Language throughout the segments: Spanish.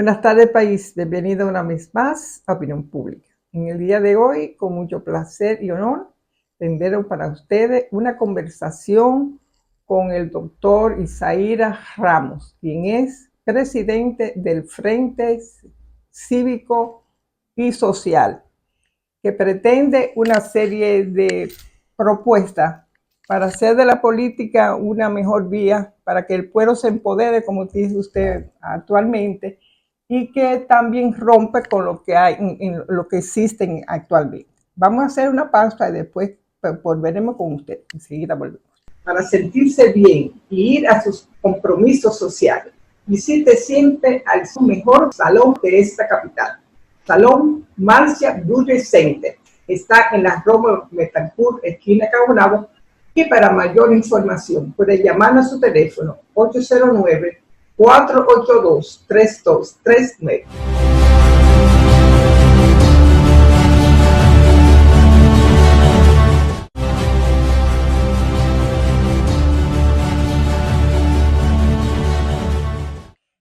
Buenas tardes, país. Bienvenido una vez más a Opinión Pública. En el día de hoy, con mucho placer y honor, tendré para ustedes una conversación con el doctor Isaíra Ramos, quien es presidente del Frente Cívico y Social, que pretende una serie de propuestas para hacer de la política una mejor vía, para que el pueblo se empodere, como dice usted actualmente, y que también rompe con lo que hay, en lo que existen actualmente. Vamos a hacer una pausa y después volveremos con usted. Enseguida volvemos. Para sentirse bien y ir a sus compromisos sociales, visite siempre al mejor salón de esta capital. Salón Marcia Beauty Center. Está en la Rómulo Betancourt, esquina Cabonabo. Y para mayor información, puede llamar a su teléfono 809-482-3239.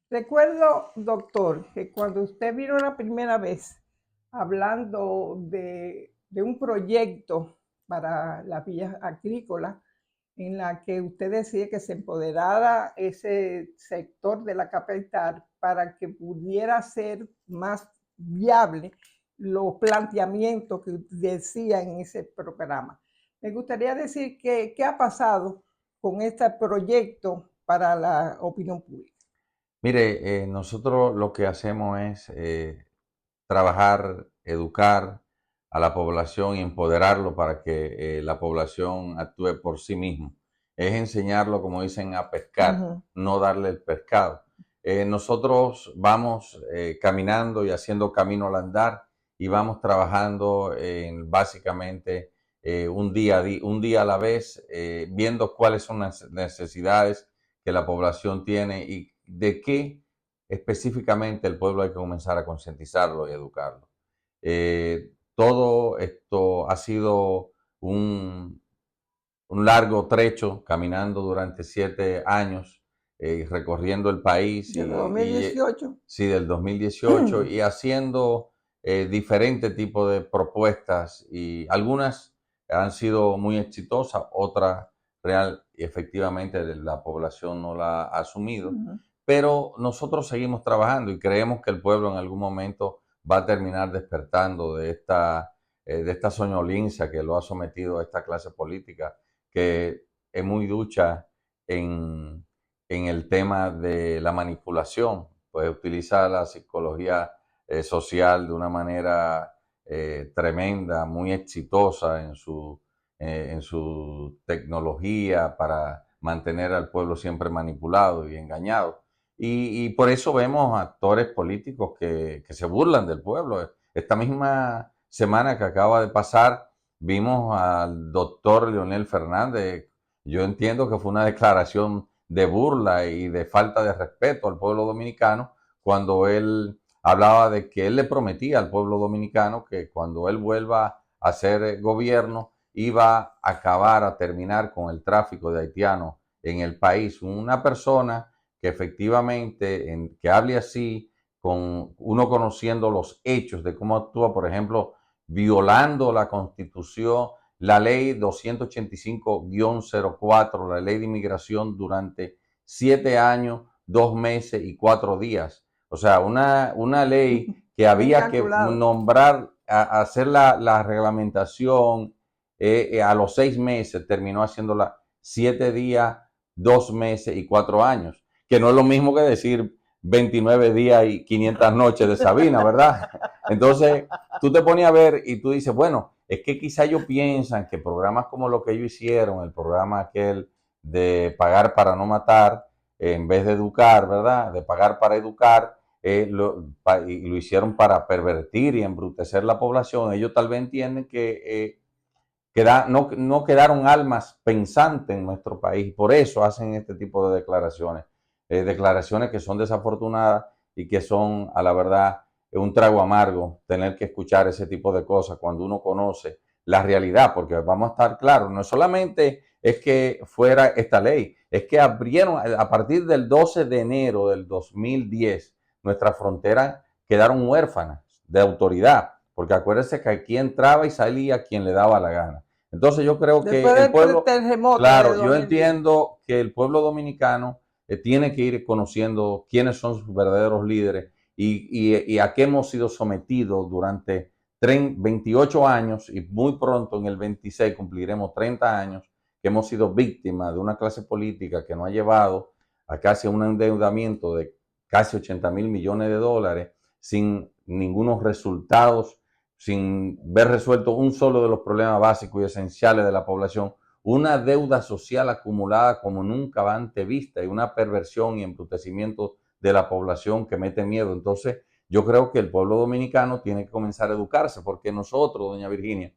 Recuerdo, doctor, que cuando usted vino la primera vez hablando de un proyecto para la vía agrícola, en la que usted decía que se empoderara ese sector de la capital para que pudiera ser más viable los planteamientos que decía en ese programa. Me gustaría decir qué ha pasado con este proyecto para la opinión pública. Mire, nosotros lo que hacemos es trabajar, educar a la población y empoderarlo para que la población actúe por sí mismo. Es enseñarlo, como dicen, a pescar, no darle el pescado. Nosotros vamos caminando y haciendo camino al andar y vamos trabajando en básicamente un día a la vez, viendo cuáles son las necesidades que la población tiene y de qué específicamente el pueblo hay que comenzar a concientizarlo y educarlo. Todo esto ha sido un largo trecho, caminando durante 7 años, recorriendo el país. ¿Del 2018? Sí, del 2018, y haciendo diferentes tipos de propuestas, y algunas han sido muy exitosas, otras real y efectivamente la población no la ha asumido. Pero nosotros seguimos trabajando y creemos que el pueblo en algún momento va a terminar despertando de esta soñolencia que lo ha sometido a esta clase política, que es muy ducha en el tema de la manipulación, pues utiliza la psicología social de una manera tremenda, muy exitosa en su tecnología para mantener al pueblo siempre manipulado y engañado. Y por eso vemos actores políticos que se burlan del pueblo. Esta misma semana que acaba de pasar, vimos al doctor Leonel Fernández. Yo entiendo que fue una declaración de burla y de falta de respeto al pueblo dominicano, cuando él hablaba de que él le prometía al pueblo dominicano que cuando él vuelva a ser gobierno iba a acabar, a terminar con el tráfico de haitianos en el país. Una persona que efectivamente, que hable así, con uno conociendo los hechos de cómo actúa, por ejemplo, violando la Constitución, la ley 285-04, la ley de inmigración, durante 7 años, 2 meses y 4 días. O sea, una ley que había que nombrar, hacer la reglamentación a los 6 meses, terminó haciéndola 7 días, 2 meses y 4 años. Que no es lo mismo que decir 29 días y 500 noches de Sabina, ¿verdad? Entonces, tú te pones a ver y tú dices, bueno, es que quizá ellos piensan que programas como lo que ellos hicieron, el programa aquel de pagar para no matar, en vez de educar, ¿verdad? De pagar para educar, y lo hicieron para pervertir y embrutecer la población. Ellos tal vez entienden que no quedaron almas pensantes en nuestro país, por eso hacen este tipo de declaraciones. Declaraciones que son desafortunadas y que son, a la verdad, un trago amargo tener que escuchar ese tipo de cosas cuando uno conoce la realidad, porque vamos a estar claros, no solamente es que fuera esta ley, es que abrieron a partir del 12 de enero del 2010, nuestras fronteras quedaron huérfanas de autoridad, porque acuérdense que aquí entraba y salía quien le daba la gana. Entonces yo creo que Después el del pueblo, terremoto de claro, yo 2010. entiendo que el pueblo dominicano tiene que ir conociendo quiénes son sus verdaderos líderes y a qué hemos sido sometidos durante 28 años y muy pronto en el 26 cumpliremos 30 años que hemos sido víctimas de una clase política que nos ha llevado a casi un endeudamiento de casi 80.000 millones de dólares sin ningunos resultados, sin ver resuelto un solo de los problemas básicos y esenciales de la población, una deuda social acumulada como nunca antes vista y una perversión y embrutecimiento de la población que mete miedo. Entonces, yo creo que el pueblo dominicano tiene que comenzar a educarse, porque nosotros, doña Virginia,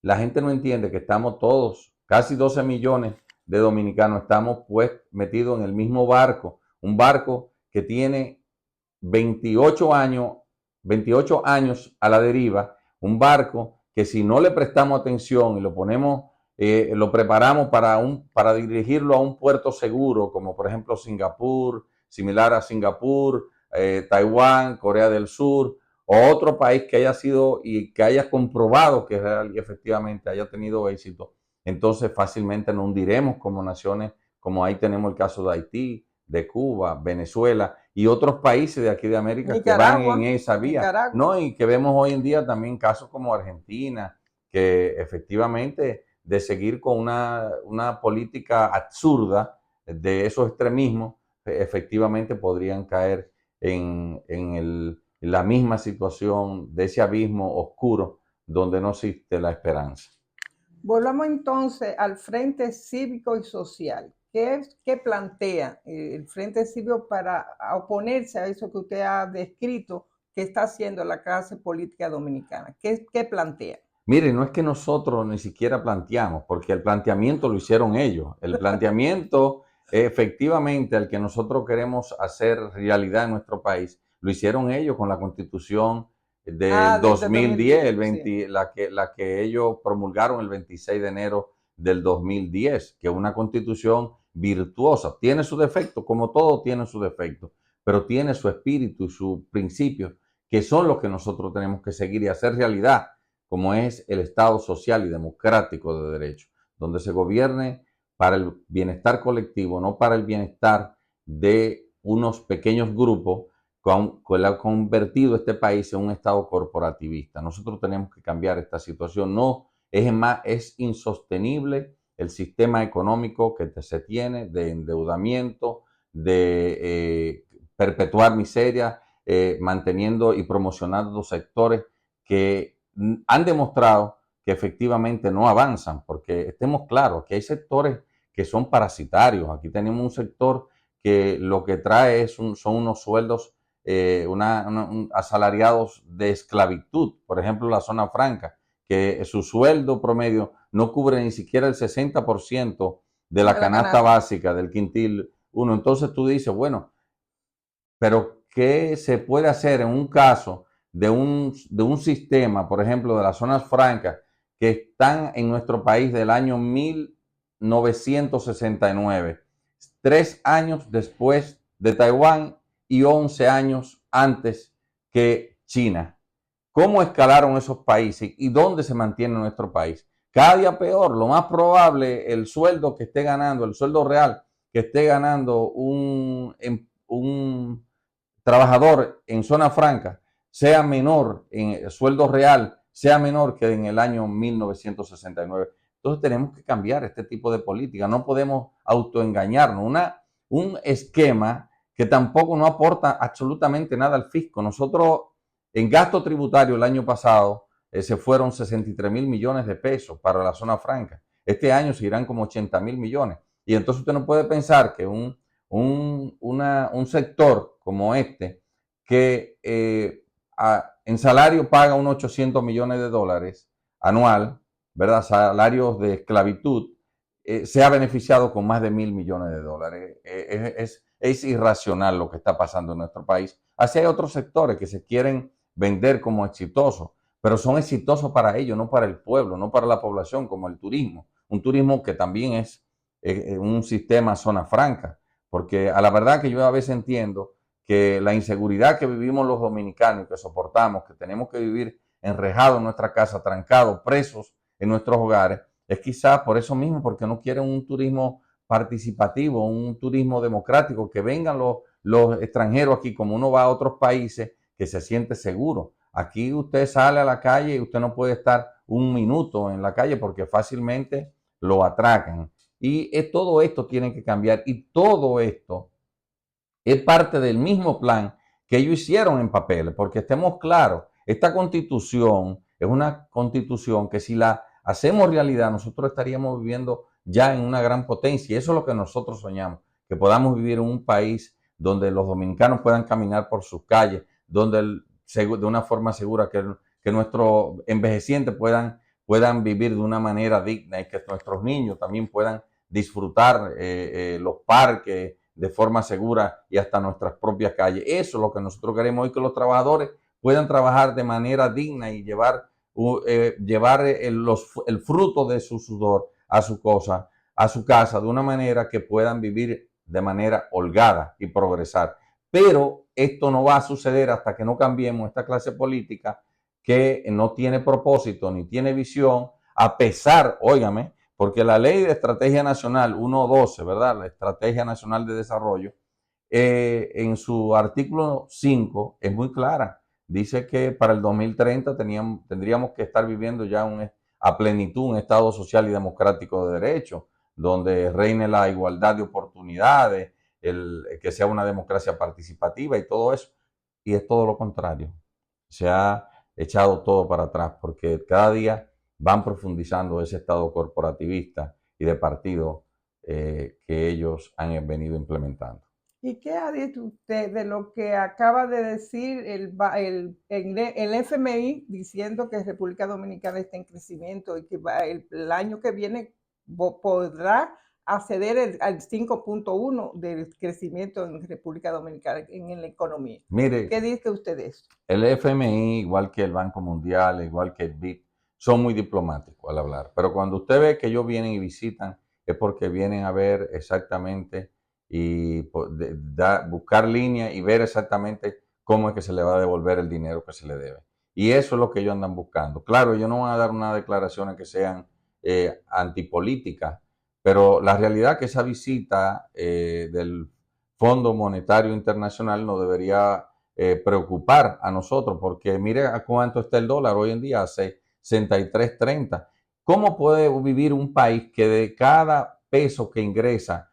la gente no entiende que estamos todos, casi 12 millones de dominicanos, estamos pues metidos en el mismo barco, un barco que tiene 28 años, 28 años a la deriva, un barco que si no le prestamos atención y lo ponemos, lo preparamos para dirigirlo a un puerto seguro, como por ejemplo Singapur, similar a Singapur, Taiwán, Corea del Sur, o otro país que haya sido y que haya comprobado que real y efectivamente haya tenido éxito, entonces fácilmente nos hundiremos como naciones, como ahí tenemos el caso de Haití, de Cuba, Venezuela y otros países de aquí de América que van en Nicaragua, esa vía, Nicaragua. ¿no? Y que vemos hoy en día también casos como Argentina, que efectivamente de seguir con una política absurda de esos extremismos, efectivamente podrían caer en la misma situación de ese abismo oscuro donde no existe la esperanza. Volvamos entonces al Frente Cívico y Social. ¿Qué plantea el Frente Cívico para oponerse a eso que usted ha descrito que está haciendo la clase política dominicana? ¿Qué plantea? Mire, no es que nosotros ni siquiera planteamos, porque el planteamiento lo hicieron ellos. El planteamiento, efectivamente, al que nosotros queremos hacer realidad en nuestro país, lo hicieron ellos con la Constitución del Desde 2010, 2010, sí. la que ellos promulgaron el 26 de enero del 2010, que es una constitución virtuosa. Tiene su defecto, como todo tiene su defecto, pero tiene su espíritu y sus principios, que son los que nosotros tenemos que seguir y hacer realidad, como es el Estado social y democrático de derecho, donde se gobierne para el bienestar colectivo, no para el bienestar de unos pequeños grupos que ha convertido este país en un Estado corporativista. Nosotros tenemos que cambiar esta situación. No, es más, es insostenible el sistema económico que se tiene de endeudamiento, de perpetuar miseria, manteniendo y promocionando sectores que han demostrado que efectivamente no avanzan, porque estemos claros que hay sectores que son parasitarios. Aquí tenemos un sector que lo que trae son unos sueldos asalariados de esclavitud. Por ejemplo, la zona franca, que su sueldo promedio no cubre ni siquiera el 60% de la canasta básica del quintil 1. Entonces tú dices, bueno, pero ¿qué se puede hacer en un caso de un sistema, por ejemplo, de las zonas francas, que están en nuestro país del año 1969, 3 años después de Taiwán y 11 años antes que China? ¿Cómo escalaron esos países y dónde se mantiene nuestro país? Cada día peor. Lo más probable, el sueldo que esté ganando, el sueldo real que esté ganando un trabajador en zona franca sea menor, en el sueldo real sea menor que en el año 1969. Entonces tenemos que cambiar este tipo de política. No podemos autoengañarnos. Un esquema que tampoco no aporta absolutamente nada al fisco. Nosotros en gasto tributario el año pasado se fueron 63.000 millones de pesos para la zona franca. Este año se irán como 80.000 millones. Y entonces usted no puede pensar que un sector como este, que en salario paga unos 800 millones de dólares anual, ¿verdad? Salarios de esclavitud, se ha beneficiado con más de 1.000 millones de dólares. Es irracional lo que está pasando en nuestro país. Así hay otros sectores que se quieren vender como exitosos, pero son exitosos para ellos, no para el pueblo, no para la población, como el turismo. Un turismo que también es un sistema zona franca, porque a la verdad que yo a veces entiendo que la inseguridad que vivimos los dominicanos y que soportamos, que tenemos que vivir enrejados en nuestra casa, trancados, presos en nuestros hogares, es quizás por eso mismo, porque no quieren un turismo participativo, un turismo democrático, que vengan los extranjeros aquí, como uno va a otros países, que se siente seguro. Aquí usted sale a la calle y usted no puede estar un minuto en la calle porque fácilmente lo atracan. Y todo esto tiene que cambiar, y todo esto es parte del mismo plan que ellos hicieron en papeles, porque estemos claros, esta constitución es una constitución que si la hacemos realidad, nosotros estaríamos viviendo ya en una gran potencia, y eso es lo que nosotros soñamos, que podamos vivir en un país donde los dominicanos puedan caminar por sus calles, donde de una forma segura, que nuestros envejecientes puedan vivir de una manera digna, y que nuestros niños también puedan disfrutar los parques de forma segura y hasta nuestras propias calles. Eso es lo que nosotros queremos hoy, que los trabajadores puedan trabajar de manera digna y llevar el fruto de su sudor a su casa, de una manera que puedan vivir de manera holgada y progresar. Pero esto no va a suceder hasta que no cambiemos esta clase política, que no tiene propósito ni tiene visión, a pesar, óigame, porque la ley de estrategia nacional 1.12, ¿verdad? La estrategia nacional de desarrollo, en su artículo 5 es muy clara. Dice que para el 2030 tendríamos que estar viviendo ya a plenitud un Estado social y democrático de derecho, donde reine la igualdad de oportunidades, que sea una democracia participativa y todo eso. Y es todo lo contrario. Se ha echado todo para atrás, porque cada día van profundizando ese estado corporativista y de partido que ellos han venido implementando. ¿Y qué ha dicho usted de lo que acaba de decir el FMI, diciendo que República Dominicana está en crecimiento y que el año que viene podrá acceder al 5.1 del crecimiento en República Dominicana en la economía? Mire, ¿Qué dice usted de eso? el FMI, igual que el Banco Mundial, igual que el BID, son muy diplomáticos al hablar. Pero cuando usted ve que ellos vienen y visitan, es porque vienen a ver exactamente y buscar línea y ver exactamente cómo es que se le va a devolver el dinero que se le debe. Y eso es lo que ellos andan buscando. Claro, ellos no van a dar unas declaraciones que sean antipolíticas, pero la realidad es que esa visita del Fondo Monetario Internacional no debería preocupar a nosotros, porque mire a cuánto está el dólar hoy en día, a 63.30. ¿Cómo puede vivir un país que de cada peso que ingresa,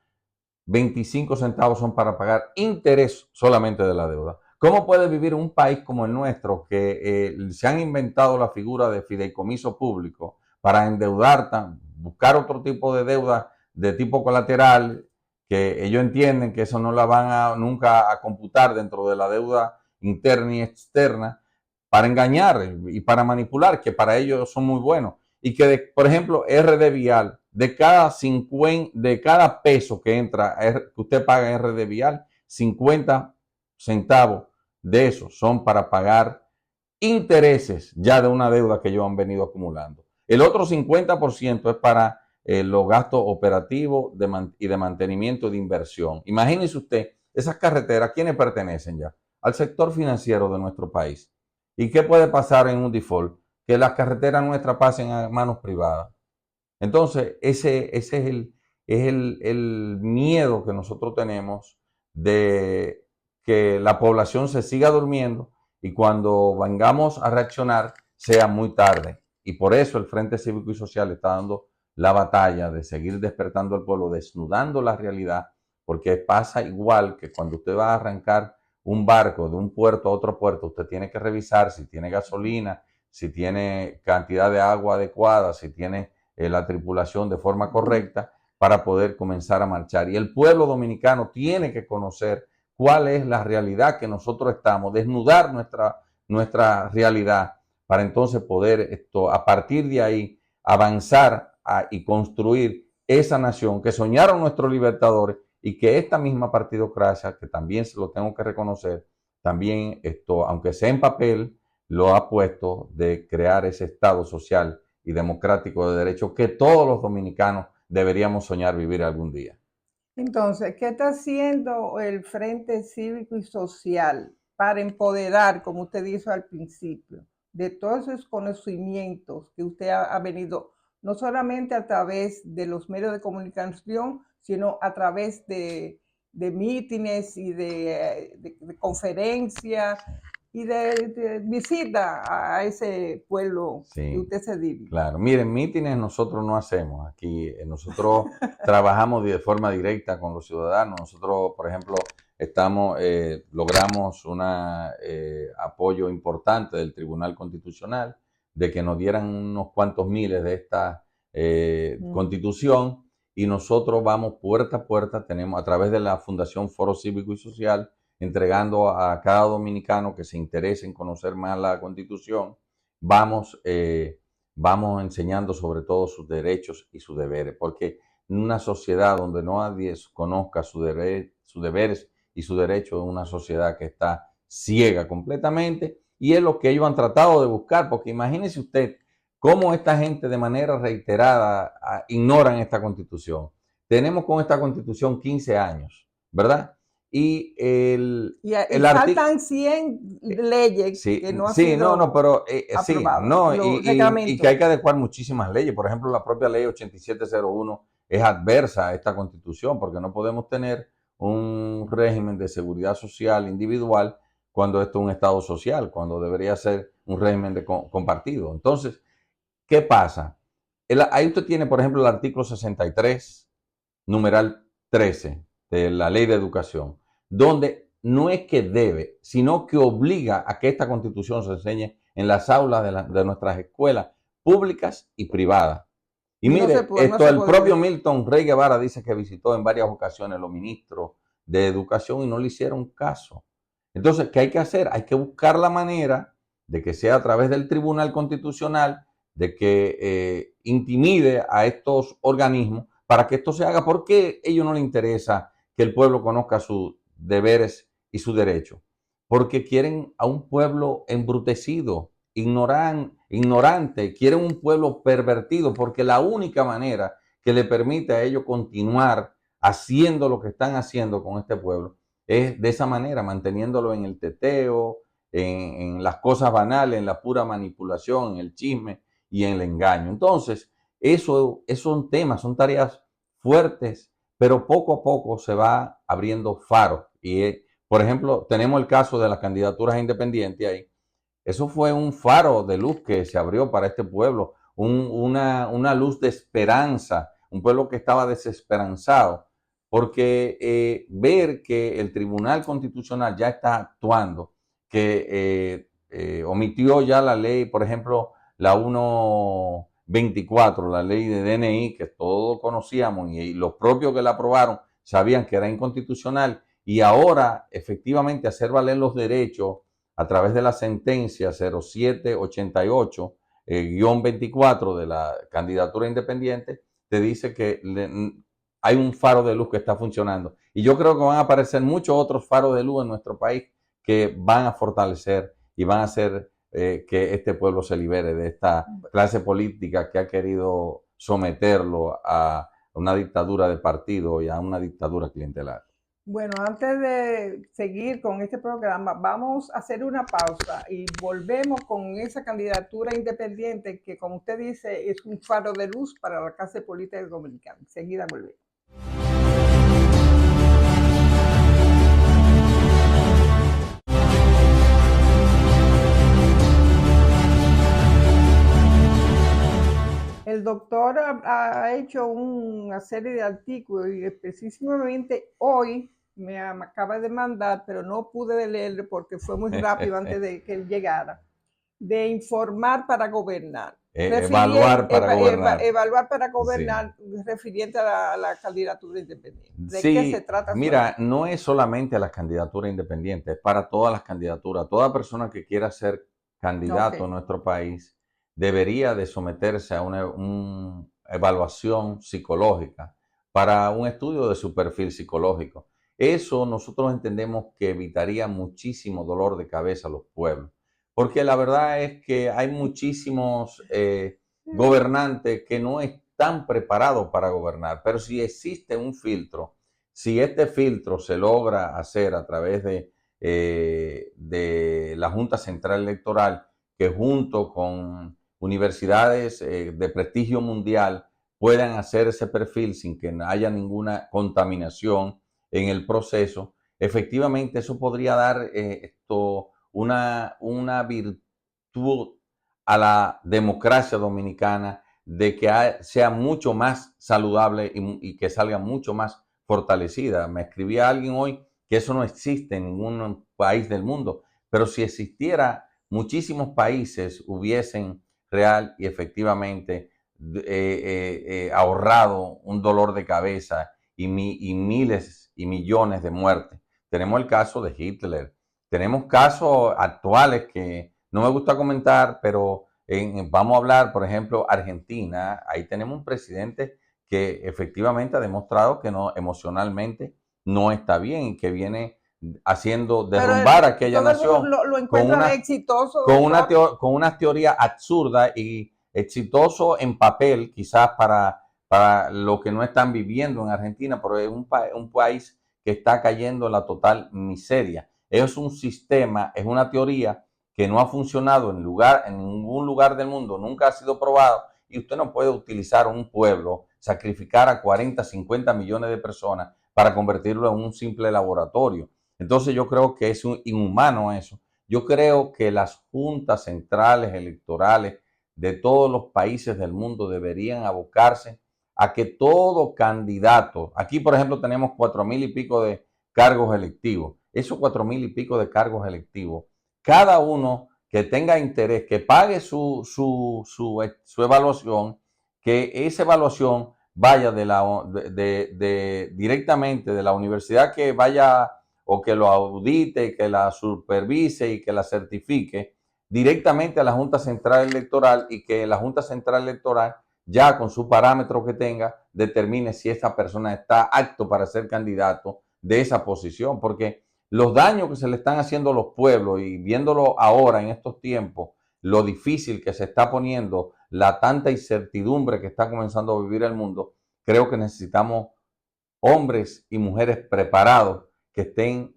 25 centavos son para pagar interés solamente de la deuda? ¿Cómo puede vivir un país como el nuestro, que se han inventado la figura de fideicomiso público para endeudar, buscar otro tipo de deuda de tipo colateral, que ellos entienden que eso no la van nunca a computar dentro de la deuda interna y externa, para engañar y para manipular, que para ellos son muy buenos? Y que, por ejemplo, RD Vial, de cada peso que entra, que usted paga en RD Vial, 50 centavos de eso son para pagar intereses ya de una deuda que ellos han venido acumulando. El otro 50% es para los gastos operativos y de mantenimiento de inversión. Imagínese usted, esas carreteras, ¿a quiénes pertenecen ya? Al sector financiero de nuestro país. ¿Y qué puede pasar en un default? Que las carreteras nuestras pasen a manos privadas. Entonces, ese es el miedo que nosotros tenemos, de que la población se siga durmiendo y cuando vengamos a reaccionar sea muy tarde. Y por eso el Frente Cívico y Social está dando la batalla de seguir despertando al pueblo, desnudando la realidad, porque pasa igual que cuando usted va a arrancar un barco de un puerto a otro puerto, usted tiene que revisar si tiene gasolina, si tiene cantidad de agua adecuada, si tiene la tripulación de forma correcta, para poder comenzar a marchar. Y el pueblo dominicano tiene que conocer cuál es la realidad que nosotros estamos, desnudar nuestra realidad, para entonces poder a partir de ahí avanzar y construir esa nación que soñaron nuestros libertadores, y que esta misma partidocracia, que también se lo tengo que reconocer, también aunque sea en papel, lo ha puesto, de crear ese Estado social y democrático de derecho que todos los dominicanos deberíamos soñar vivir algún día. Entonces, ¿qué está haciendo el Frente Cívico y Social para empoderar, como usted dijo al principio, de todos esos conocimientos que usted ha venido, no solamente a través de los medios de comunicación, sino a través de mítines y de conferencias y de visita a ese pueblo que Sí, usted se dirige? claro. Miren, mítines nosotros no hacemos aquí. Nosotros trabajamos de forma directa con los ciudadanos. Nosotros, por ejemplo, logramos un apoyo importante del Tribunal Constitucional de que nos dieran unos cuantos miles de esta constitución y nosotros vamos puerta a puerta, tenemos a través de la Fundación Foro Cívico y Social, entregando a cada dominicano que se interese en conocer más la constitución, vamos, vamos enseñando sobre todo sus derechos y sus deberes, porque en una sociedad donde no nadie conozca sus deberes y sus derechos, es una sociedad que está ciega completamente y es lo que ellos han tratado de buscar, porque imagínese usted cómo esta gente de manera reiterada ignoran esta constitución. Tenemos con esta constitución 15 años, ¿verdad? Y y faltan 100 leyes sí, que no han sí, no, no, sido pero sí, aprobadas, no, los y que hay reglamentos. que adecuar muchísimas leyes. Por ejemplo, la propia ley 8701 es adversa a esta constitución porque no podemos tener un régimen de seguridad social individual cuando esto es un estado social, cuando debería ser un régimen compartido. Entonces, ¿qué pasa? Ahí usted tiene, por ejemplo, el artículo 63, numeral 13 de la Ley de Educación, donde no es que debe, sino que obliga a que esta constitución se enseñe en las aulas de nuestras escuelas públicas y privadas. Y Y mire, no esto se el propio puede. Milton Rey Guevara dice que visitó en varias ocasiones los ministros de educación y no le hicieron caso. Entonces, ¿qué hay que hacer? Hay que buscar la manera de que sea a través del Tribunal Constitucional, de que intimide a estos organismos para que esto se haga, porque a ellos no les interesa que el pueblo conozca sus deberes y sus derechos, porque quieren a un pueblo embrutecido, ignorante, quieren un pueblo pervertido, porque la única manera que le permite a ellos continuar haciendo lo que están haciendo con este pueblo es de esa manera, manteniéndolo en el teteo, en las cosas banales, en la pura manipulación, en el chisme y en el engaño. Entonces, eso son temas, son tareas fuertes, pero poco a poco se va abriendo faros. Y, por ejemplo, tenemos el caso de las candidaturas independientes ahí. Eso fue un faro de luz que se abrió para este pueblo, una luz de esperanza, un pueblo que estaba desesperanzado, porque ver que el Tribunal Constitucional ya está actuando, que omitió ya la ley, por ejemplo, la 124, la ley de DNI, que todos conocíamos y los propios que la aprobaron sabían que era inconstitucional, y ahora efectivamente hacer valer los derechos a través de la sentencia 0788-24 de la candidatura independiente, te dice que hay un faro de luz que está funcionando. Y yo creo que van a aparecer muchos otros faros de luz en nuestro país que van a fortalecer y van a hacer que este pueblo se libere de esta clase política que ha querido someterlo a una dictadura de partido y a una dictadura clientelar. Bueno, antes de seguir con este programa, vamos a hacer una pausa y volvemos con esa candidatura independiente que, como usted dice, es un faro de luz para la clase política dominicana. Enseguida volvemos. El doctor ha hecho una serie de artículos y específicamente hoy me acaba de mandar, pero no pude leerlo porque fue muy rápido antes de que él llegara, de informar para gobernar. Evaluar para gobernar. Evaluar para Sí. gobernar refiriente a la candidatura independiente. ¿De qué se Sí, trata su mira, artículo? no es solamente a las candidaturas independientes, es para todas las candidaturas. Toda persona que quiera ser candidato en Okay. nuestro país debería de someterse a una evaluación psicológica para un estudio de su perfil psicológico. Eso nosotros entendemos que evitaría muchísimo dolor de cabeza a los pueblos, porque la verdad es que hay muchísimos gobernantes que no están preparados para gobernar, pero si existe un filtro, Si este filtro se logra hacer a través de la Junta Central Electoral, que junto con universidades de prestigio mundial puedan hacer ese perfil sin que haya ninguna contaminación en el proceso, efectivamente eso podría dar una virtud a la democracia dominicana de que sea mucho más saludable y que salga mucho más fortalecida. Me escribía alguien hoy que eso no existe en ningún país del mundo, pero si existiera, muchísimos países hubiesen real y efectivamente ahorrado un dolor de cabeza y miles y millones de muertes. Tenemos el caso de Hitler, tenemos casos actuales que no me gusta comentar, pero vamos a hablar, por ejemplo, Argentina. Ahí tenemos un presidente que efectivamente ha demostrado que no emocionalmente no está bien y que viene haciendo derrumbar a aquella todo el mundo nación lo encuentra exitoso, con una teoría absurda y exitoso en papel, quizás para lo que no están viviendo en Argentina, pero es un país que está cayendo en la total miseria. Es un sistema, es una teoría que no ha funcionado en ningún lugar del mundo, nunca ha sido probado, y usted no puede utilizar un pueblo, sacrificar a 40, 50 millones de personas para convertirlo en un simple laboratorio. Entonces yo creo que es inhumano eso. Yo creo que las juntas centrales electorales de todos los países del mundo deberían abocarse a que todo candidato, aquí por ejemplo tenemos 4,000 y pico de cargos electivos, esos 4,000 y pico de cargos electivos, cada uno que tenga interés, que pague su evaluación, que esa evaluación vaya directamente de la universidad que vaya o que lo audite, que la supervise y que la certifique directamente a la Junta Central Electoral, y que la Junta Central Electoral ya con su parámetro que tenga determine si esa persona está apto para ser candidato de esa posición, porque los daños que se le están haciendo a los pueblos, y viéndolo ahora en estos tiempos, lo difícil que se está poniendo, la tanta incertidumbre que está comenzando a vivir el mundo, creo que necesitamos hombres y mujeres preparados, que estén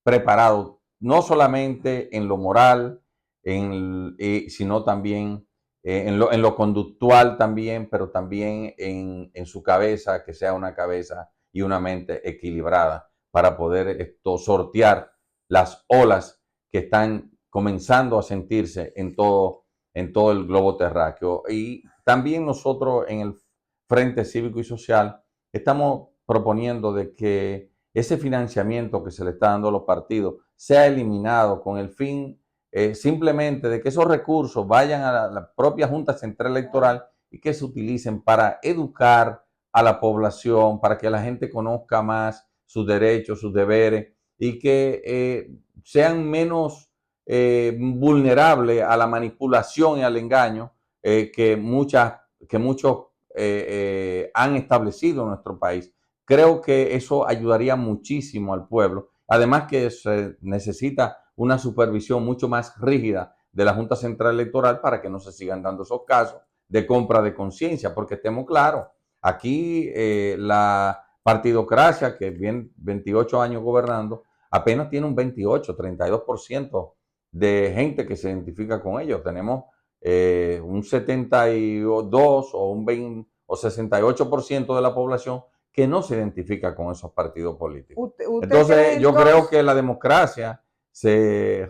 preparados no solamente en lo moral, sino también en lo conductual también, pero también en su cabeza, que sea una cabeza y una mente equilibrada para poder sortear las olas que están comenzando a sentirse en todo el globo terráqueo. Y también nosotros en el Frente Cívico y Social estamos proponiendo de que ese financiamiento que se le está dando a los partidos sea eliminado con el fin simplemente de que esos recursos vayan a la propia Junta Central Electoral y que se utilicen para educar a la población, para que la gente conozca más sus derechos, sus deberes, y que sean menos vulnerables a la manipulación y al engaño que muchos han establecido en nuestro país. Creo que eso ayudaría muchísimo al pueblo. Además que se necesita una supervisión mucho más rígida de la Junta Central Electoral para que no se sigan dando esos casos de compra de conciencia, porque estemos claros, aquí la partidocracia, que viene 28 años gobernando, apenas tiene un 28, 32% de gente que se identifica con ellos. Tenemos un 72 o un 20 o 68% de la población que no se identifica con esos partidos políticos. Entonces, yo creo que la democracia se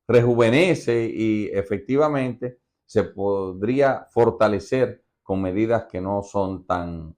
rejuvenece y efectivamente se podría fortalecer con medidas que no son tan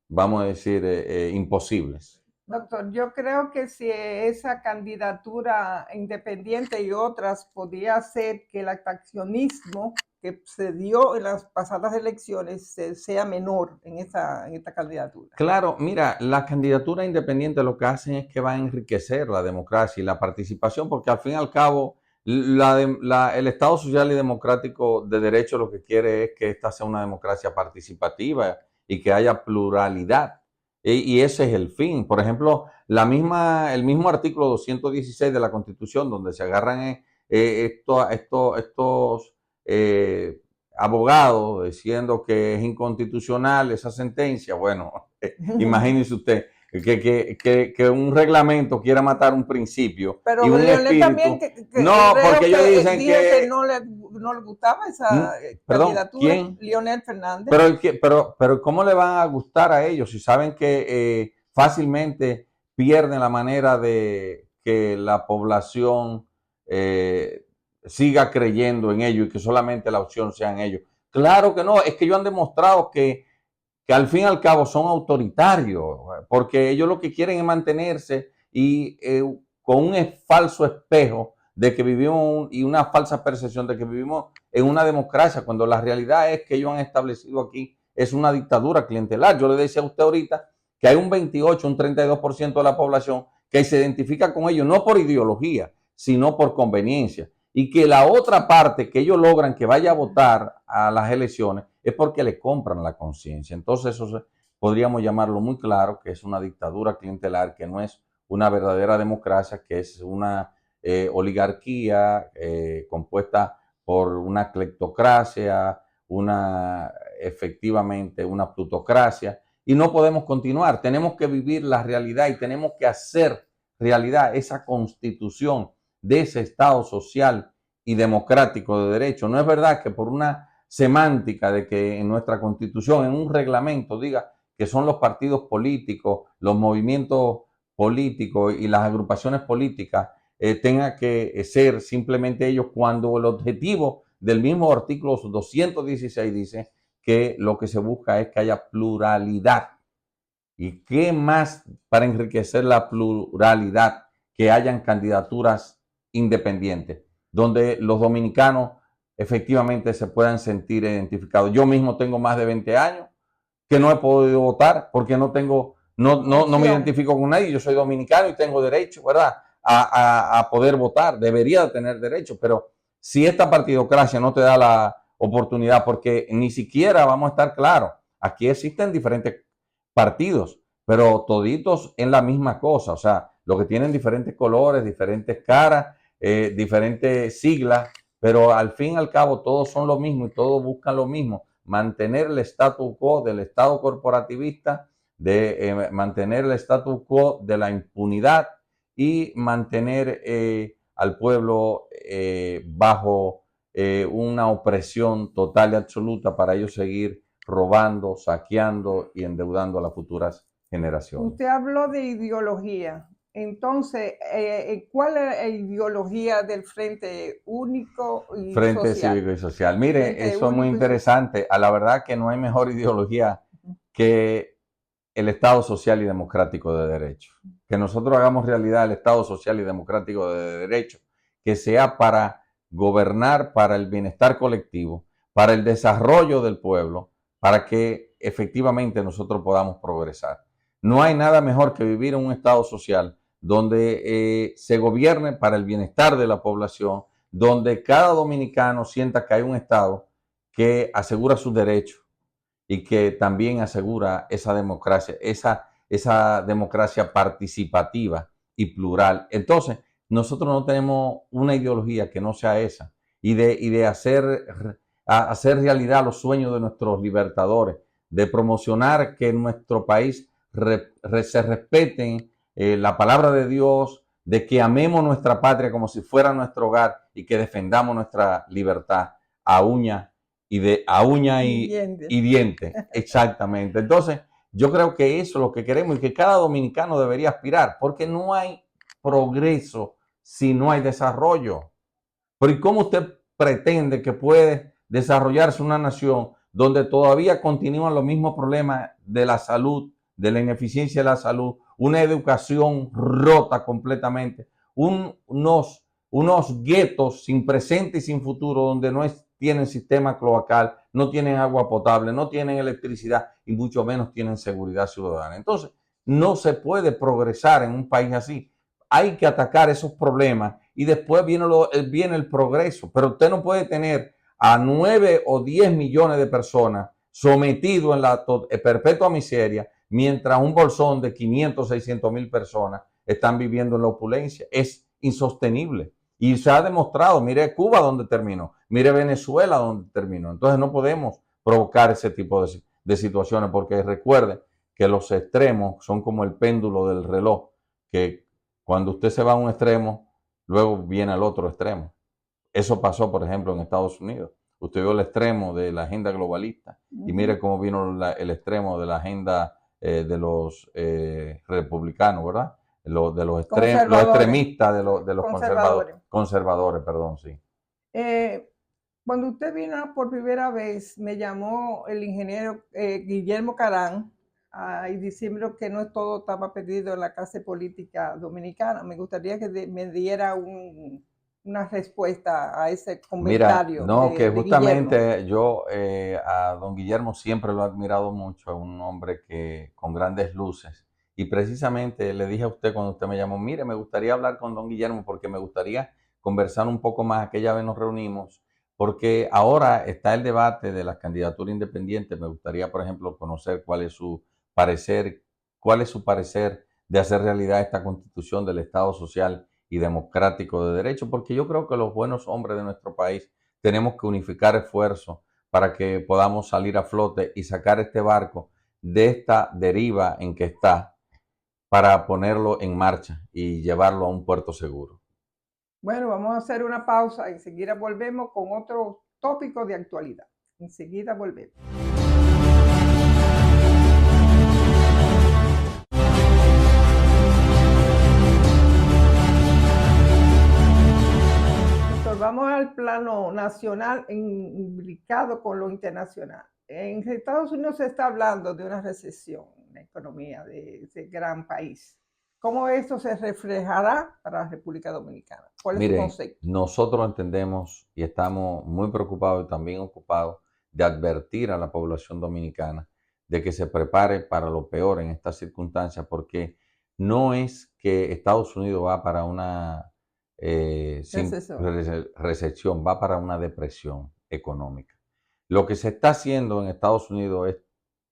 vamos a decir, imposibles. Doctor, yo creo que si esa candidatura independiente y otras podría hacer que el accionismo que se dio en las pasadas elecciones sea menor en esta candidatura. Claro, mira, la candidatura independiente lo que hacen es que va a enriquecer la democracia y la participación, porque al fin y al cabo el Estado Social y Democrático de Derecho lo que quiere es que esta sea una democracia participativa y que haya pluralidad. Y ese es el fin. Por ejemplo, el mismo artículo 216 de la Constitución, donde se agarran estos abogados diciendo que es inconstitucional esa sentencia. Bueno, Imagínese usted que un reglamento quiera matar un principio Pero y un Leonel espíritu. también, No, porque ellos dicen dijo que no le gustaba esa Perdón, candidatura. ¿quién? Leonel Fernández. Pero ¿cómo le van a gustar a ellos si saben que fácilmente pierden la manera de que la población siga creyendo en ellos y que solamente la opción sean ellos? Claro que no, es que ellos han demostrado que al fin y al cabo son autoritarios, porque ellos lo que quieren es mantenerse y con un falso espejo de que vivimos y una falsa percepción de que vivimos en una democracia, cuando la realidad es que ellos han establecido aquí es una dictadura clientelar. Yo le decía a usted ahorita que hay un 28, un 32% de la población que se identifica con ellos, no por ideología, sino por conveniencia. Y que la otra parte que ellos logran que vaya a votar a las elecciones es porque le compran la conciencia. Entonces eso podríamos llamarlo muy claro, que es una dictadura clientelar, que no es una verdadera democracia, que es una oligarquía compuesta por una cleptocracia, efectivamente una plutocracia, y no podemos continuar. Tenemos que vivir la realidad y tenemos que hacer realidad esa constitución de ese Estado social y democrático de derecho. No es verdad que por una semántica de que en nuestra constitución, en un reglamento, diga que son los partidos políticos, los movimientos políticos y las agrupaciones políticas tenga que ser simplemente ellos, cuando el objetivo del mismo artículo 216 dice que lo que se busca es que haya pluralidad. ¿Y qué más para enriquecer la pluralidad? Que hayan candidaturas independientes, donde los dominicanos efectivamente se puedan sentir identificados. Yo mismo tengo más de 20 años que no he podido votar porque no me identifico con nadie. Yo soy dominicano y tengo derecho, ¿verdad?, a poder votar. Debería de tener derecho, pero si esta partidocracia no te da la oportunidad, porque ni siquiera vamos a estar claros, aquí existen diferentes partidos, pero toditos en la misma cosa, o sea, lo que tienen diferentes colores, diferentes caras, diferentes siglas, pero al fin y al cabo todos son lo mismo y todos buscan lo mismo: mantener el status quo del Estado corporativista, de mantener el status quo de la impunidad y mantener al pueblo bajo una opresión total y absoluta para ellos seguir robando, saqueando y endeudando a las futuras generaciones. Usted habló de ideología. Entonces, ¿cuál es la ideología del Frente Único y Frente Social? Cívico y Social. Mire, Frente eso es muy Único y interesante. A la verdad que no hay mejor ideología que el Estado social y democrático de derecho. Que nosotros hagamos realidad el Estado social y democrático de derecho, que sea para gobernar para el bienestar colectivo, para el desarrollo del pueblo, para que efectivamente nosotros podamos progresar. No hay nada mejor que vivir en un Estado social donde se gobierne para el bienestar de la población, donde cada dominicano sienta que hay un Estado que asegura sus derechos y que también asegura esa democracia participativa y plural. Entonces, nosotros no tenemos una ideología que no sea esa, y de hacer realidad los sueños de nuestros libertadores, de promocionar que en nuestro país se respeten la palabra de Dios, de que amemos nuestra patria como si fuera nuestro hogar y que defendamos nuestra libertad a uña y diente. Exactamente. Entonces, yo creo que eso es lo que queremos y que cada dominicano debería aspirar, porque no hay progreso si no hay desarrollo. Pero ¿y cómo usted pretende que puede desarrollarse una nación donde todavía continúan los mismos problemas de la salud, de la ineficiencia de la salud, una educación rota completamente, unos guetos sin presente y sin futuro, donde no tienen sistema cloacal, no tienen agua potable, no tienen electricidad y mucho menos tienen seguridad ciudadana? Entonces, no se puede progresar en un país así. Hay que atacar esos problemas y después viene el progreso. Pero usted no puede tener a 9 o 10 millones de personas sometidos en la perpetua miseria, mientras un bolsón de 500, 600 mil personas están viviendo en la opulencia. Es insostenible. Y se ha demostrado. Mire Cuba donde terminó, mire Venezuela donde terminó. Entonces no podemos provocar ese tipo de situaciones, porque recuerden que los extremos son como el péndulo del reloj, que cuando usted se va a un extremo, luego viene al otro extremo. Eso pasó, por ejemplo, en Estados Unidos. Usted vio el extremo de la agenda globalista y mire cómo vino el extremo de la agenda de los republicanos, ¿verdad? Los extremistas, de los conservadores, perdón, sí. Cuando usted vino por primera vez, me llamó el ingeniero Guillermo Carán y diciendo que no todo estaba perdido en la clase política dominicana. Me gustaría que me diera una respuesta a ese comentario. Mira, no, que justamente yo a don Guillermo siempre lo he admirado mucho, es un hombre que con grandes luces. Y precisamente le dije a usted cuando usted me llamó, mire, me gustaría hablar con don Guillermo porque me gustaría conversar un poco más. Aquella vez nos reunimos, porque ahora está el debate de las candidaturas independientes. Me gustaría, por ejemplo, conocer cuál es su parecer de hacer realidad esta constitución del Estado social y democrático de derecho, porque yo creo que los buenos hombres de nuestro país tenemos que unificar esfuerzos para que podamos salir a flote y sacar este barco de esta deriva en que está para ponerlo en marcha y llevarlo a un puerto seguro. Bueno, vamos a hacer una pausa, enseguida volvemos con otro tópico de actualidad. Enseguida volvemos. Vamos al plano nacional imbricado con lo internacional. En Estados Unidos se está hablando de una recesión en la economía de ese gran país. ¿Cómo esto se reflejará para la República Dominicana? ¿Cuál es su concepto? Nosotros entendemos y estamos muy preocupados y también ocupados de advertir a la población dominicana de que se prepare para lo peor en estas circunstancias, porque no es que Estados Unidos va para una recesión, va para una depresión económica. Lo que se está haciendo en Estados Unidos es,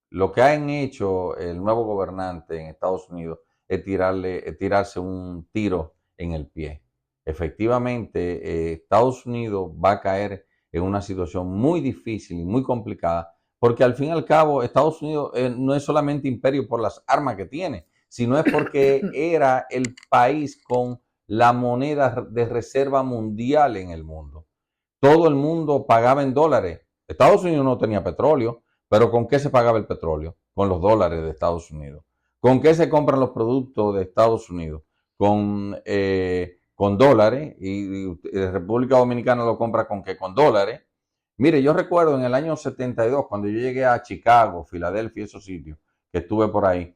lo que han hecho el nuevo gobernante en Estados Unidos es tirarse un tiro en el pie. Efectivamente, Estados Unidos va a caer en una situación muy difícil y muy complicada, porque al fin y al cabo Estados Unidos no es solamente imperio por las armas que tiene, sino es porque era el país con la moneda de reserva mundial en el mundo. Todo el mundo pagaba en dólares. Estados Unidos no tenía petróleo, pero ¿con qué se pagaba el petróleo? Con los dólares de Estados Unidos. ¿Con qué se compran los productos de Estados Unidos? Con dólares, y República Dominicana lo compra ¿con qué? Con dólares. Mire, yo recuerdo en el año 72, cuando yo llegué a Chicago, Filadelfia, esos sitios, que estuve por ahí,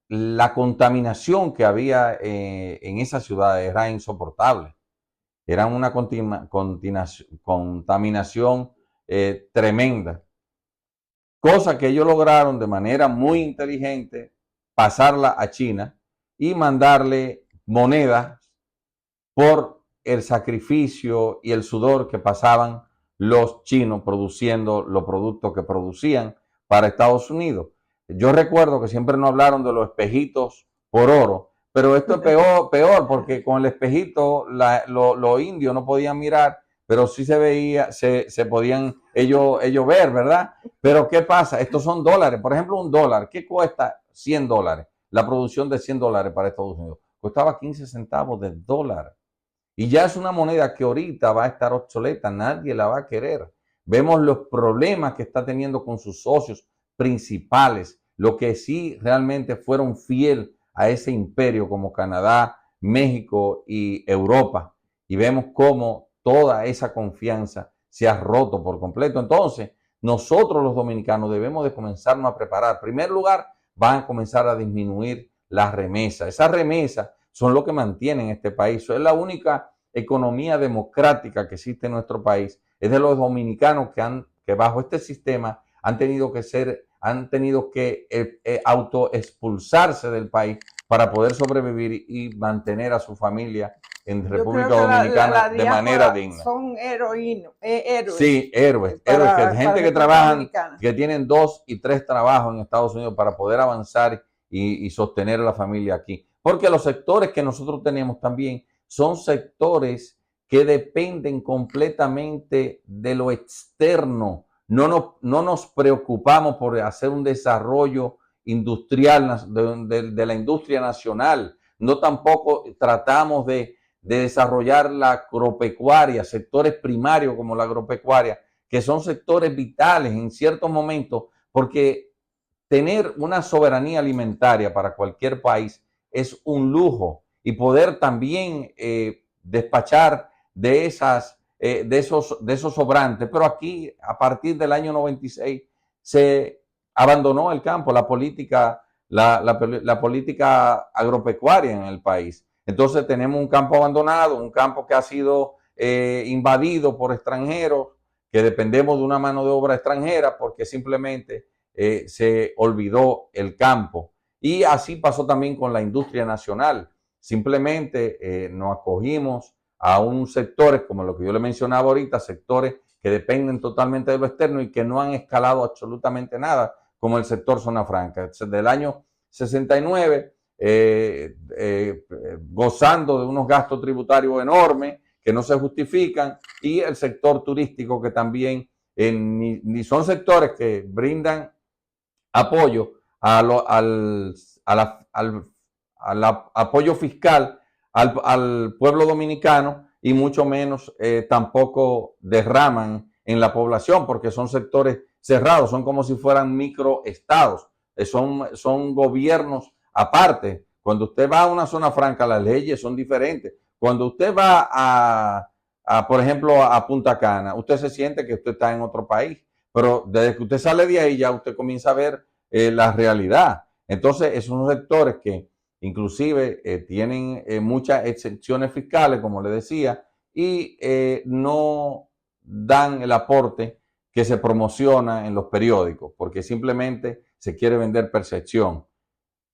la contaminación que había en esa ciudad era insoportable. Era una contaminación tremenda. Cosa que ellos lograron de manera muy inteligente pasarla a China y mandarle monedas por el sacrificio y el sudor que pasaban los chinos produciendo los productos que producían para Estados Unidos. Yo recuerdo que siempre nos hablaron de los espejitos por oro, pero esto es peor porque con el espejito los indios no podían mirar, pero sí se veía, se podían ellos ver, ¿verdad? Pero ¿qué pasa? Estos son dólares. Por ejemplo, un dólar, ¿qué cuesta 100 dólares? La producción de 100 dólares para Estados Unidos. Costaba 15 centavos de dólar. Y ya es una moneda que ahorita va a estar obsoleta, nadie la va a querer. Vemos los problemas que está teniendo con sus socios principales, lo que sí realmente fueron fiel a ese imperio como Canadá, México y Europa. Y vemos cómo toda esa confianza se ha roto por completo. Entonces, nosotros los dominicanos debemos de comenzarnos a preparar. En primer lugar, van a comenzar a disminuir las remesas. Esas remesas son lo que mantienen este país. Eso es la única economía democrática que existe en nuestro país. Es de los dominicanos que bajo este sistema han tenido que autoexpulsarse del país para poder sobrevivir y mantener a su familia en República Dominicana de manera digna. Son héroes. Sí, héroes. Gente que trabajan, que tienen 2 y 3 trabajos en Estados Unidos para poder avanzar y sostener a la familia aquí. Porque los sectores que nosotros tenemos también son sectores que dependen completamente de lo externo, no nos preocupamos por hacer un desarrollo industrial de la industria nacional, no tampoco tratamos de desarrollar la agropecuaria, sectores primarios como la agropecuaria, que son sectores vitales en ciertos momentos, porque tener una soberanía alimentaria para cualquier país es un lujo y poder también despachar de esos sobrantes. Pero aquí, a partir del año 96, se abandonó el campo, la política agropecuaria en el país. Entonces tenemos un campo abandonado, un campo que ha sido invadido por extranjeros, que dependemos de una mano de obra extranjera porque simplemente se olvidó el campo. Y así pasó también con la industria nacional. Simplemente nos acogimos a un sector, como lo que yo le mencionaba ahorita, sectores que dependen totalmente de lo externo y que no han escalado absolutamente nada, como el sector zona franca. Desde el año 69, gozando de unos gastos tributarios enormes que no se justifican, y el sector turístico que también ni son sectores que brindan apoyo al apoyo fiscal al pueblo dominicano, y mucho menos tampoco derraman en la población, porque son sectores cerrados, son como si fueran microestados, son gobiernos aparte. Cuando usted va a una zona franca, las leyes son diferentes. Cuando usted va por ejemplo, a Punta Cana, usted se siente que usted está en otro país, pero desde que usted sale de ahí ya usted comienza a ver la realidad. Entonces, esos son sectores que inclusive tienen muchas excepciones fiscales, como le decía, y no dan el aporte que se promociona en los periódicos, porque simplemente se quiere vender percepción.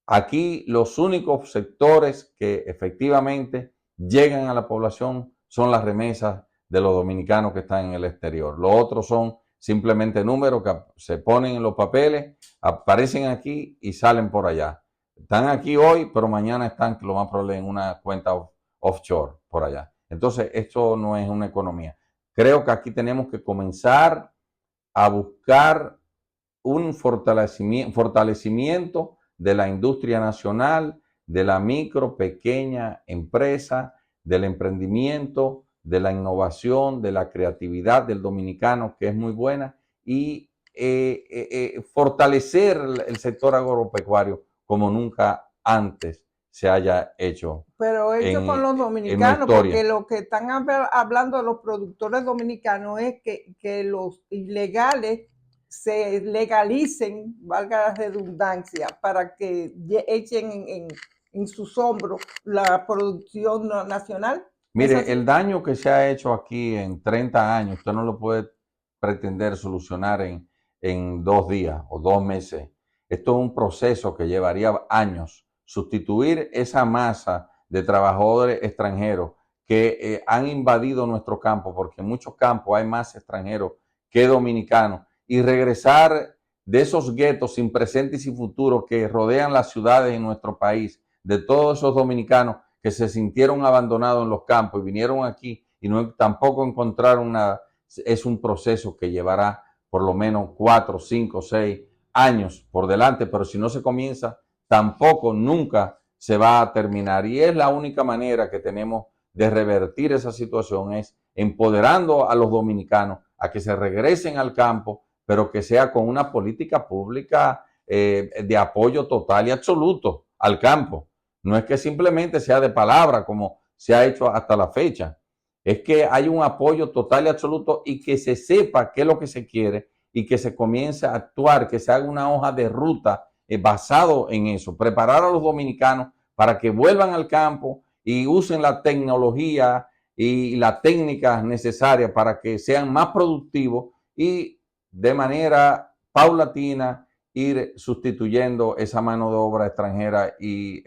Aquí los únicos sectores que efectivamente llegan a la población son las remesas de los dominicanos que están en el exterior. Los otros son simplemente números que se ponen en los papeles, aparecen aquí y salen por allá. Están aquí hoy, pero mañana están, lo más probable, en una cuenta offshore por allá. Entonces, esto no es una economía. Creo que aquí tenemos que comenzar a buscar un fortalecimiento de la industria nacional, de la micro, pequeña empresa, del emprendimiento, de la innovación, de la creatividad del dominicano, que es muy buena, y fortalecer el sector agropecuario como nunca antes se haya hecho Pero hecho con los en la dominicanos, porque historia. lo que están hablando de los productores dominicanos es que los ilegales se legalicen, valga la redundancia, para que echen en sus hombros la producción nacional. ¿Es Mire, el así? daño que se ha hecho aquí en 30 años, usted no lo puede pretender solucionar en 2 días o 2 meses. Esto es un proceso que llevaría años. Sustituir esa masa de trabajadores extranjeros que han invadido nuestro campo, porque en muchos campos hay más extranjeros que dominicanos, y regresar de esos guetos sin presente y sin futuro que rodean las ciudades en nuestro país, de todos esos dominicanos que se sintieron abandonados en los campos y vinieron aquí y no, tampoco encontraron nada, es un proceso que llevará por lo menos 4, 5, 6 años por delante, pero si no se comienza, tampoco nunca se va a terminar. Y es la única manera que tenemos de revertir esa situación, es empoderando a los dominicanos a que se regresen al campo, pero que sea con una política pública de apoyo total y absoluto al campo. No es que simplemente sea de palabra como se ha hecho hasta la fecha. Es que hay un apoyo total y absoluto y que se sepa qué es lo que se quiere y que se comience a actuar, que se haga una hoja de ruta basado en eso. Preparar a los dominicanos para que vuelvan al campo y usen la tecnología y las técnicas necesarias para que sean más productivos y de manera paulatina ir sustituyendo esa mano de obra extranjera y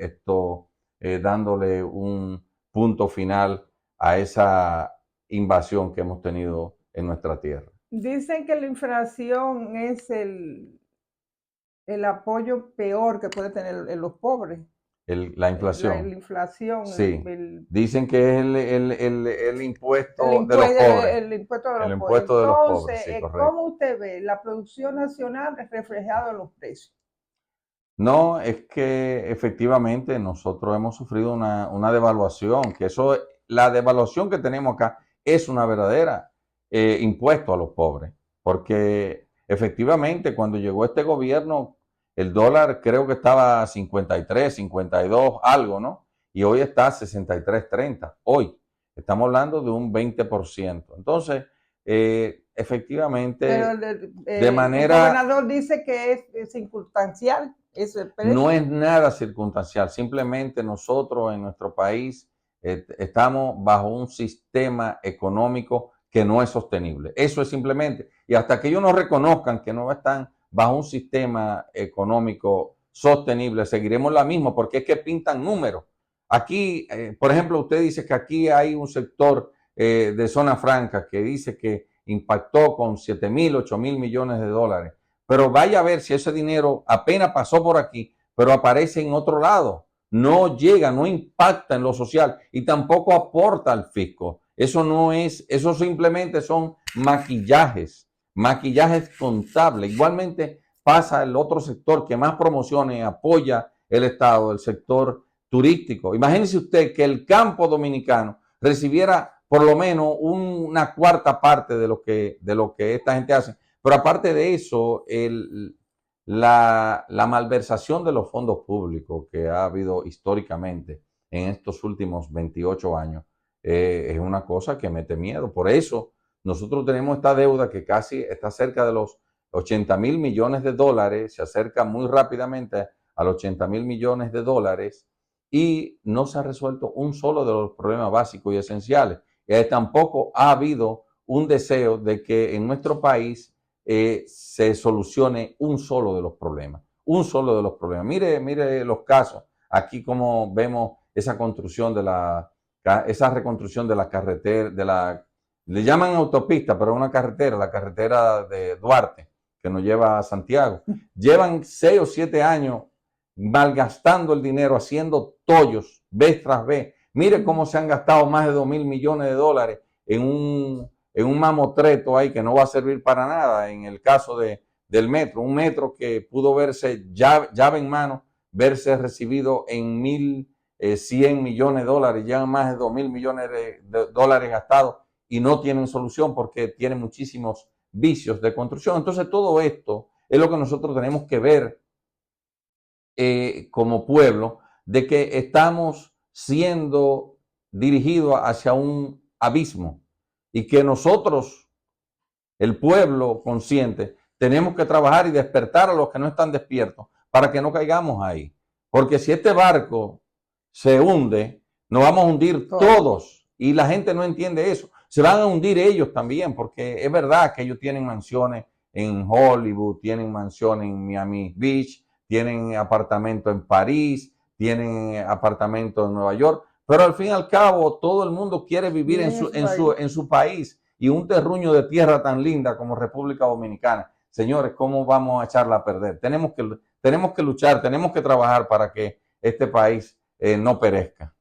dándole un punto final a esa invasión que hemos tenido en nuestra tierra. Dicen que la inflación es el apoyo peor que puede tener los pobres. La La inflación. inflación, Sí. Dicen que es el impuesto de los pobres. el impuesto de El los pobres. impuesto de los pobres, Entonces, sí, correcto. ¿cómo usted ve la producción nacional reflejada en los precios? No, es que efectivamente nosotros hemos sufrido una devaluación, que eso, la devaluación que tenemos acá es una verdadera impuesto a los pobres, porque efectivamente cuando llegó este gobierno, el dólar creo que estaba a 53, 52, algo, ¿no? Y hoy está a 63.30. Hoy estamos hablando de un 20%. Entonces, Pero efectivamente, de el manera gobernador dice que es circunstancial ese no precio. es nada circunstancial, simplemente nosotros en nuestro país estamos bajo un sistema económico que no es sostenible. Eso es simplemente, y hasta que ellos no reconozcan que no están bajo un sistema económico sostenible, seguiremos la misma, porque es que pintan números. Aquí, por ejemplo, usted dice que aquí hay un sector de zona franca que dice que impactó con 7.000, 8.000 millones de dólares. Pero vaya a ver si ese dinero apenas pasó por aquí, pero aparece en otro lado. No llega, no impacta en lo social y tampoco aporta al fisco. Eso no es, eso simplemente son maquillajes, maquillajes contables. Igualmente pasa el otro sector que más promociones apoya el Estado, el sector turístico. Imagínese usted que el campo dominicano recibiera por lo menos una cuarta parte de lo que esta gente hace. Pero aparte de eso, la malversación de los fondos públicos que ha habido históricamente en estos últimos 28 años es una cosa que mete miedo. Por eso nosotros tenemos esta deuda que casi está cerca de los 80.000 millones de dólares, se acerca muy rápidamente a los 80.000 millones de dólares y no se ha resuelto un solo de los problemas básicos y esenciales. Tampoco ha habido un deseo de que en nuestro país se solucione un solo de los problemas. Un solo de los problemas. Mire los casos. Aquí como vemos esa construcción esa reconstrucción de la carretera, le llaman autopista, pero es una carretera, la carretera de Duarte, que nos lleva a Santiago. Llevan 6 o 7 años malgastando el dinero, haciendo tollos, vez tras vez. Mire cómo se han gastado más de 2.000 millones de dólares en un mamotreto ahí que no va a servir para nada. En el caso del metro, un metro que pudo verse llave en mano, verse recibido en 1.100 millones de dólares, ya más de 2.000 millones de dólares gastados y no tienen solución porque tienen muchísimos vicios de construcción. Entonces todo esto es lo que nosotros tenemos que ver como pueblo, de que estamos siendo dirigidos hacia un abismo y que nosotros, el pueblo consciente, tenemos que trabajar y despertar a los que no están despiertos para que no caigamos ahí. Porque si este barco se hunde, nos vamos a hundir todos y la gente no entiende eso. Se van a hundir ellos también, porque es verdad que ellos tienen mansiones en Hollywood, tienen mansiones en Miami Beach, tienen apartamento en París, tienen apartamento en Nueva York, pero al fin y al cabo todo el mundo quiere vivir en su país y un terruño de tierra tan linda como República Dominicana. Señores, ¿cómo vamos a echarla a perder? Tenemos que luchar, tenemos que trabajar para que este país no perezca.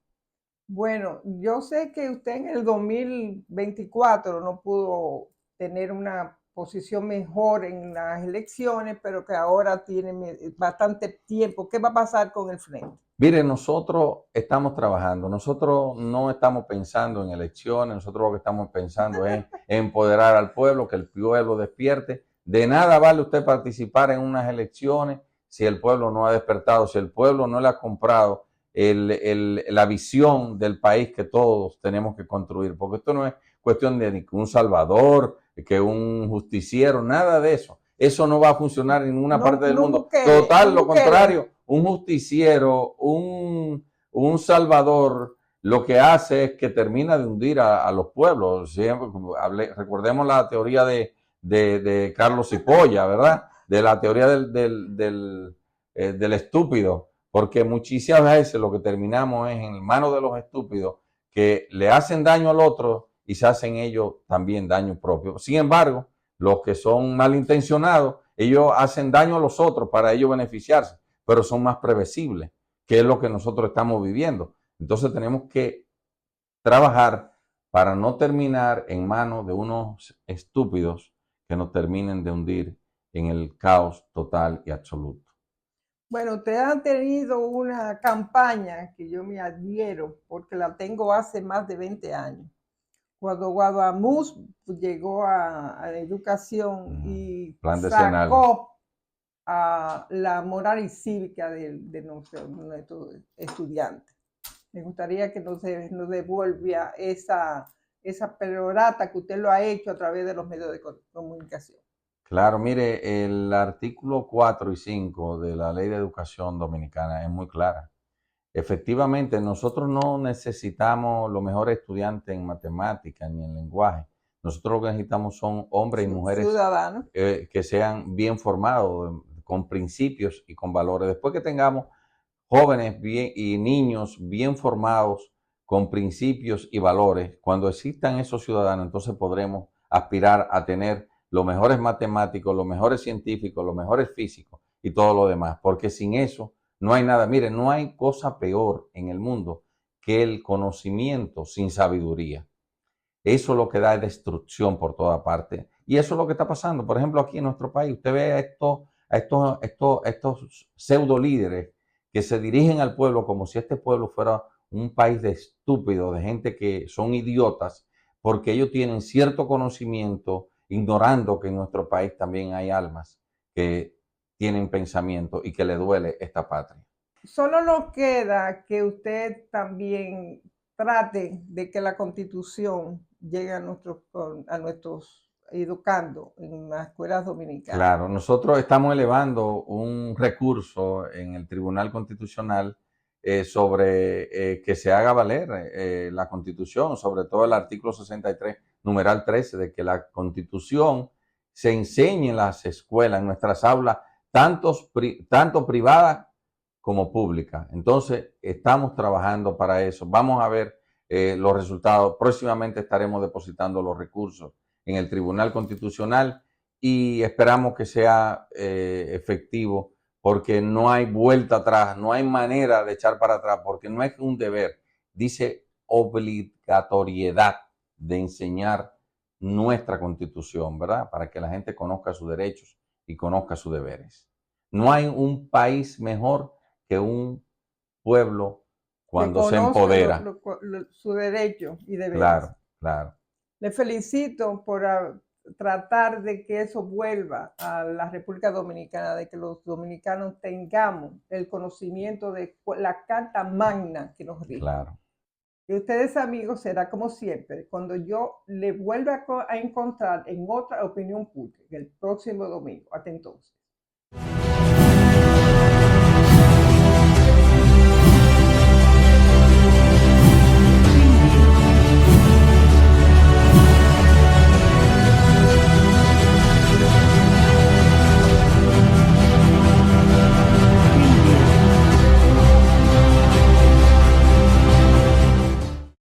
Bueno, yo sé que usted en el 2024 no pudo tener una posición mejor en las elecciones, pero que ahora tiene bastante tiempo. ¿Qué va a pasar con el frente? Mire, nosotros estamos trabajando, nosotros no estamos pensando en elecciones, nosotros lo que estamos pensando es empoderar al pueblo, que el pueblo despierte. De nada vale usted participar en unas elecciones si el pueblo no ha despertado, si el pueblo no le ha comprado la visión del país que todos tenemos que construir, porque esto no es cuestión de un salvador, que un justiciero, nada de eso. Eso no va a funcionar en ninguna parte del mundo. Total, lo contrario, un justiciero, un salvador, lo que hace es que termina de hundir a los pueblos. Siempre, recordemos la teoría de Carlos Cipolla, ¿verdad? De la teoría del estúpido, porque muchísimas veces lo que terminamos es en manos de los estúpidos que le hacen daño al otro y se hacen ellos también daño propio. Sin embargo, los que son malintencionados, ellos hacen daño a los otros para ellos beneficiarse, pero son más previsibles. que es lo que nosotros estamos viviendo. Entonces tenemos que trabajar para no terminar en manos de unos estúpidos que nos terminen de hundir en el caos total y absoluto. Bueno, ustedes han tenido una campaña que yo me adhiero porque la tengo hace más de 20 años. Cuando Guadamuz llegó a la educación y Plan decenal. sacó a la moral y cívica de nuestros estudiantes. Me gustaría que nos devuelva esa perorata que usted lo ha hecho a través de los medios de comunicación. Claro, mire, el artículo 4 y 5 de la Ley de Educación Dominicana es muy clara. Efectivamente, nosotros no necesitamos los mejores estudiantes en matemáticas ni en lenguaje. Nosotros lo que necesitamos son hombres y mujeres Ciudadanos. que sean bien formados, con principios y con valores. Después que tengamos jóvenes bien, y niños bien formados, con principios y valores, cuando existan esos ciudadanos, entonces podremos aspirar a tener los mejores matemáticos, los mejores científicos, los mejores físicos y todo lo demás, porque sin eso no hay nada. Miren, no hay cosa peor en el mundo que el conocimiento sin sabiduría. Eso es lo que da destrucción por toda parte. Y eso es lo que está pasando. Por ejemplo, aquí en nuestro país, usted ve a estos pseudo líderes que se dirigen al pueblo como si este pueblo fuera un país de estúpidos, de gente que son idiotas, porque ellos tienen cierto conocimiento, ignorando que en nuestro país también hay almas que tienen pensamiento y que le duele esta patria. Solo nos queda que usted también trate de que la Constitución llegue a nuestros educandos en las escuelas dominicanas. Claro, nosotros estamos elevando un recurso en el Tribunal Constitucional sobre que se haga valer la Constitución, sobre todo el artículo 63, numeral 13, de que la Constitución se enseñe en las escuelas, en nuestras aulas, tanto privadas como públicas. Entonces, estamos trabajando para eso. Vamos a ver los resultados. Próximamente estaremos depositando los recursos en el Tribunal Constitucional y esperamos que sea efectivo, porque no hay vuelta atrás, no hay manera de echar para atrás, porque no es un deber, dice obligatoriedad de enseñar nuestra Constitución, ¿verdad? Para que la gente conozca sus derechos y conozca sus deberes. No hay un país mejor que un pueblo Que cuando se conozca empodera. su derecho y deberes. Claro, claro. Le felicito por tratar de que eso vuelva a la República Dominicana, de que los dominicanos tengamos el conocimiento de la Carta Magna que nos rige. Claro. Y ustedes, amigos, será como siempre, cuando yo le vuelva a encontrar en otra opinión pública, el próximo domingo. Hasta entonces.